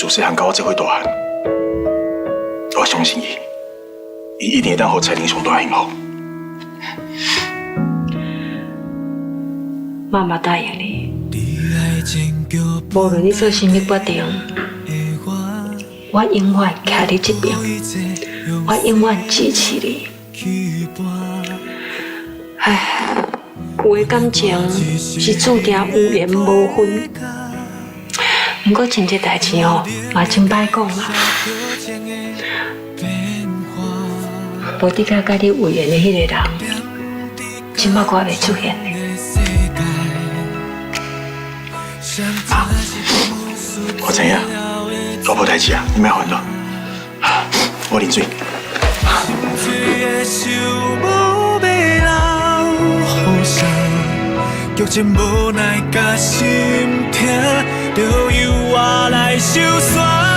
自细汉到我这岁大汉，我相信伊一定会当互彩玲上大幸福。妈妈答应你，无论你做什么决定，我永远徛你这边，我永远支持你。唉，有的感情是注定有缘无分，不过真这代志哦，嘛真歹讲啦。无伫甲甲你有缘的迄个人，今麦我还未出现呢。妈，我知影，我无代志啊，你莫烦恼。我啉水。剧情无奈甲心痛，就由我来收煞。